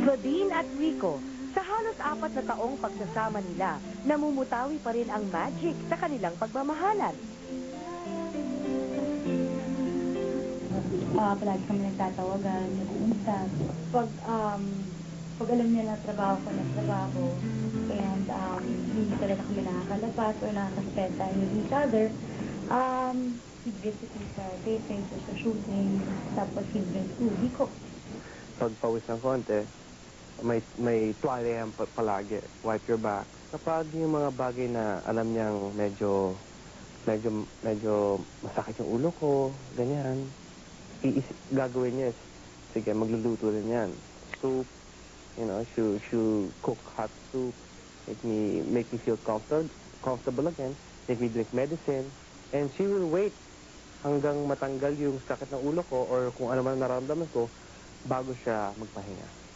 Claudine at Rico, sa halos 4 na taong pagsasama nila, namumutawi pa rin ang magic sa kanilang pagmamahalan. Palagi kami nagtatawagan, nag-uusap. Pag alam niya na trabaho ko na trabaho, and hindi talaga kami nakakalabas or nakaka-spend time with each other, he'd visit me sa taping, sa shooting, tapos he'd bring food ko. Pag pawis ng konti, may tuwalya yan palagi, wipe your back. Kapag yung mga bagay na alam niyang medyo masakit yung ulo ko, ganyan, gagawin niya, sige, magluluto rin yan. Soup, you know, she'll cook hot soup, make me feel comfortable again, make me drink medicine, and she will wait hanggang matanggal yung sakit ng ulo ko or kung ano man nararamdaman ko bago siya magpahinga.